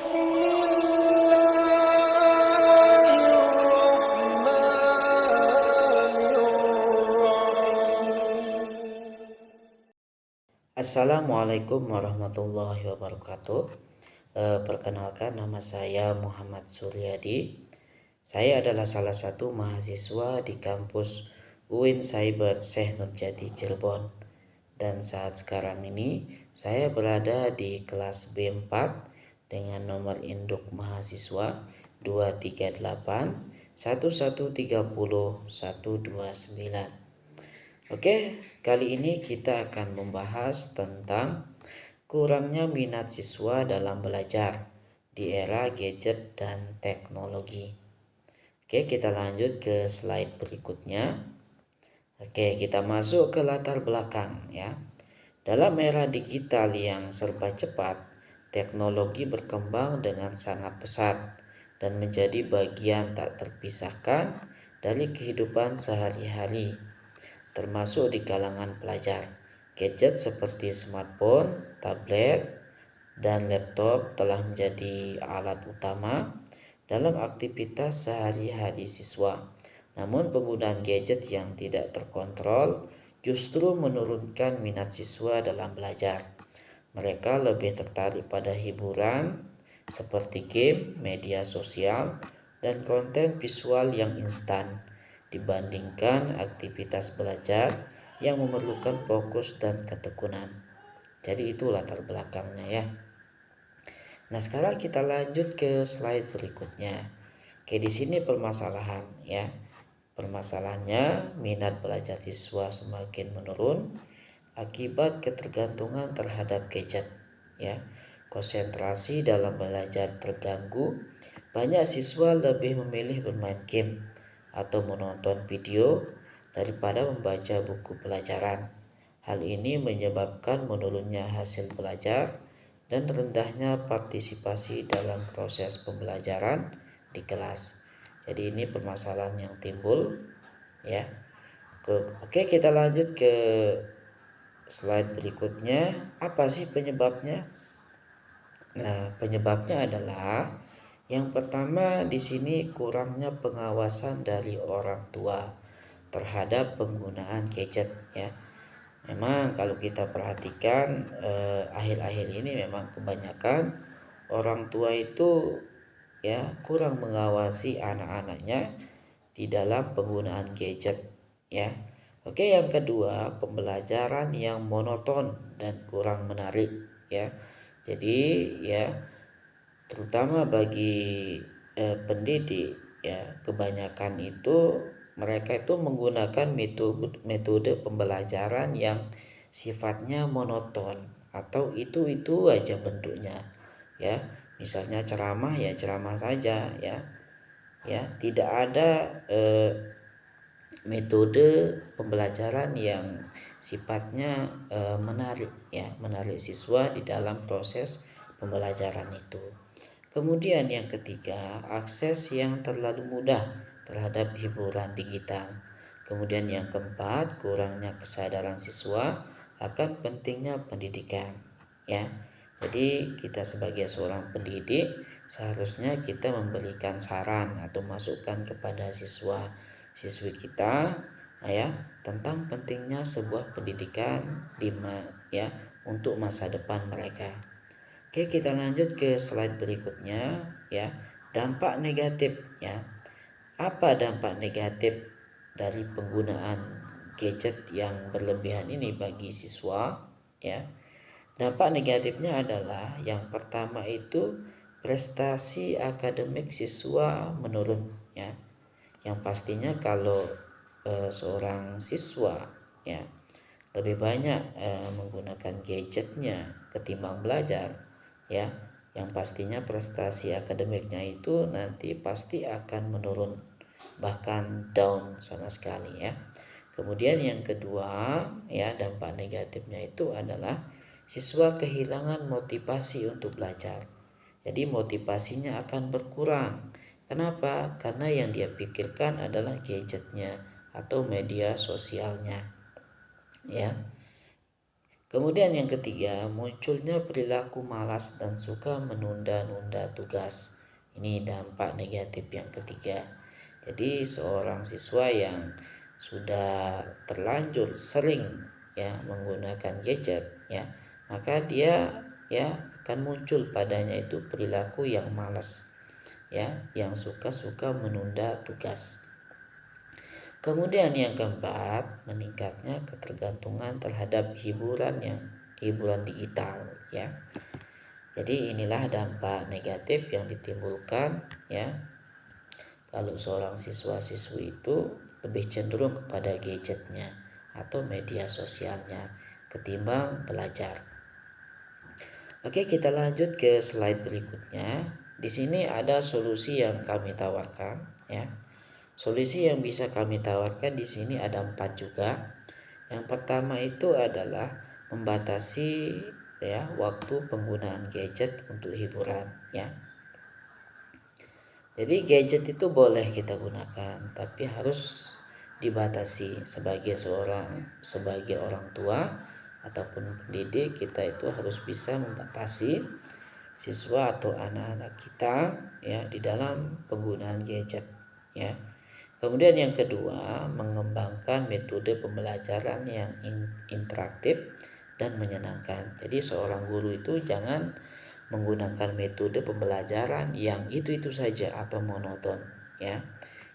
Assalamualaikum warahmatullahi wabarakatuh. Perkenalkan, nama saya Muhammad Suryadi. Saya adalah salah satu mahasiswa di kampus UIN Cyber Syekh Nurjati Cirebon. Dan saat sekarang ini saya berada di kelas B4 dengan nomor induk mahasiswa 238 1130 129. Oke, kali ini kita akan membahas tentang kurangnya minat siswa dalam belajar di era gadget dan teknologi. Oke, kita lanjut ke slide berikutnya. Oke, kita masuk ke latar belakang ya. Dalam era digital yang serba cepat, teknologi berkembang dengan sangat pesat dan menjadi bagian tak terpisahkan dari kehidupan sehari-hari, termasuk di kalangan pelajar. Gadget seperti smartphone, tablet, dan laptop telah menjadi alat utama dalam aktivitas sehari-hari siswa. Namun penggunaan gadget yang tidak terkontrol justru menurunkan minat siswa dalam belajar. Mereka lebih tertarik pada hiburan seperti game, media sosial, dan konten visual yang instan dibandingkan aktivitas belajar yang memerlukan fokus dan ketekunan. Jadi itu latar belakangnya ya. Nah, sekarang kita lanjut ke slide berikutnya. Oke, di sini permasalahan ya. Permasalahannya, minat belajar siswa semakin menurun akibat ketergantungan terhadap gadget ya. Konsentrasi dalam belajar terganggu. Banyak siswa lebih memilih bermain game atau menonton video daripada membaca buku pelajaran. Hal ini menyebabkan menurunnya hasil belajar dan rendahnya partisipasi dalam proses pembelajaran di kelas. Jadi ini permasalahan yang timbul ya. Oke, kita lanjut ke slide berikutnya. Apa sih penyebabnya? Nah, penyebabnya adalah yang pertama di sini kurangnya pengawasan dari orang tua terhadap penggunaan gadget ya. Memang kalau kita perhatikan akhir-akhir ini memang kebanyakan orang tua itu ya kurang mengawasi anak-anaknya di dalam penggunaan gadget ya. Oke, yang kedua, pembelajaran yang monoton dan kurang menarik ya. Jadi ya terutama bagi pendidik ya, kebanyakan itu mereka itu menggunakan metode pembelajaran yang sifatnya monoton atau itu aja bentuknya ya. Misalnya ceramah ya ceramah saja ya. Ya, tidak ada metode pembelajaran yang sifatnya menarik ya, menarik siswa di dalam proses pembelajaran itu. Kemudian yang ketiga, akses yang terlalu mudah terhadap hiburan digital. Kemudian yang keempat, kurangnya kesadaran siswa akan pentingnya pendidikan ya. Jadi kita sebagai seorang pendidik seharusnya kita memberikan saran atau masukan kepada siswi kita ya tentang pentingnya sebuah pendidikan ya untuk masa depan mereka. Oke, kita lanjut ke slide berikutnya ya. Dampak negatif ya. Apa dampak negatif dari penggunaan gadget yang berlebihan ini bagi siswa ya? Dampak negatifnya adalah yang pertama itu prestasi akademik siswa menurun ya. Yang pastinya kalau seorang siswa ya lebih banyak menggunakan gadgetnya ketimbang belajar ya, yang pastinya prestasi akademiknya itu nanti pasti akan menurun, bahkan down sama sekali ya. Kemudian yang kedua ya, dampak negatifnya itu adalah siswa kehilangan motivasi untuk belajar. Jadi motivasinya akan berkurang. Kenapa? Karena yang dia pikirkan adalah gadgetnya atau media sosialnya ya. Kemudian yang ketiga, munculnya perilaku malas dan suka menunda-nunda tugas. Ini dampak negatif yang ketiga. Jadi seorang siswa yang sudah terlanjur sering ya menggunakan gadget ya, maka dia ya akan muncul padanya itu perilaku yang malas ya, yang suka-suka menunda tugas. Kemudian yang keempat, meningkatnya ketergantungan terhadap hiburan digital ya. Jadi inilah dampak negatif yang ditimbulkan ya kalau seorang siswa-siswi itu lebih cenderung kepada gadgetnya atau media sosialnya ketimbang belajar. Oke, kita lanjut ke slide berikutnya. Di sini ada solusi yang kami tawarkan ya. Solusi yang bisa kami tawarkan di sini ada 4 juga. Yang pertama itu adalah membatasi ya waktu penggunaan gadget untuk hiburan ya. Jadi gadget itu boleh kita gunakan, tapi harus dibatasi. Sebagai orang tua ataupun pendidik, kita itu harus bisa membatasi siswa atau anak-anak kita ya di dalam penggunaan gadget ya. Kemudian yang kedua, mengembangkan metode pembelajaran yang interaktif dan menyenangkan. Jadi seorang guru itu jangan menggunakan metode pembelajaran yang itu-itu saja atau monoton ya.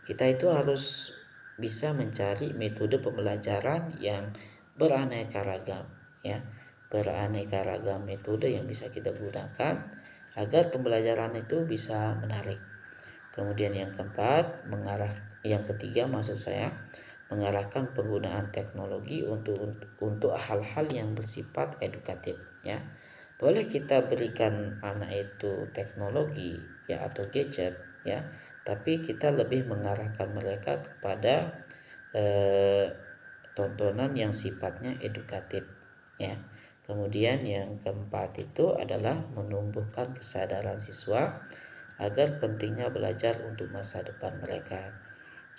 Kita itu harus bisa mencari metode pembelajaran yang beraneka ragam ya. Beraneka ragam metode yang bisa kita gunakan agar pembelajaran itu bisa menarik. Kemudian yang ketiga maksud saya, mengarahkan penggunaan teknologi untuk hal-hal yang bersifat edukatif ya. Boleh kita berikan anak itu teknologi ya atau gadget ya, tapi kita lebih mengarahkan mereka kepada tontonan yang sifatnya edukatif ya. Kemudian yang keempat itu adalah menumbuhkan kesadaran siswa agar pentingnya belajar untuk masa depan mereka.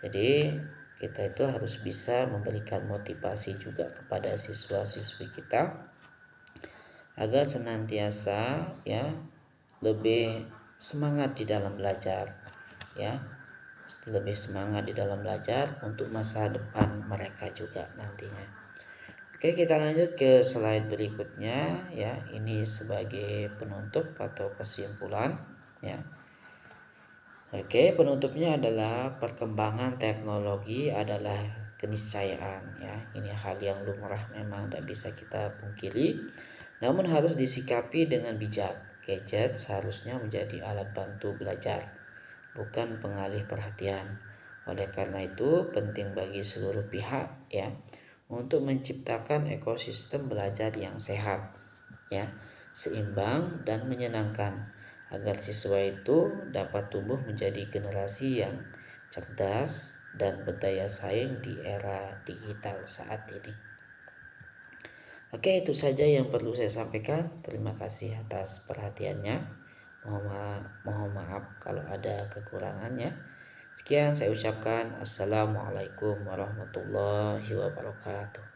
Jadi kita itu harus bisa memberikan motivasi juga kepada siswa-siswi kita agar senantiasa ya lebih semangat di dalam belajar ya. Lebih semangat di dalam belajar untuk masa depan mereka juga nantinya. Oke, kita lanjut ke slide berikutnya ya. Ini sebagai penutup atau kesimpulan ya. Oke, penutupnya adalah perkembangan teknologi adalah keniscayaan ya. Ini hal yang lumrah memang tidak bisa kita pungkiri. Namun harus disikapi dengan bijak. Gadget seharusnya menjadi alat bantu belajar, bukan pengalih perhatian. Oleh karena itu, penting bagi seluruh pihak ya untuk menciptakan ekosistem belajar yang sehat ya, seimbang dan menyenangkan agar siswa itu dapat tumbuh menjadi generasi yang cerdas dan berdaya saing di era digital saat ini. Oke, itu saja yang perlu saya sampaikan. Terima kasih atas perhatiannya. Mohon maaf kalau ada kekurangannya. Sekian saya ucapkan. Assalamualaikum warahmatullahi wabarakatuh.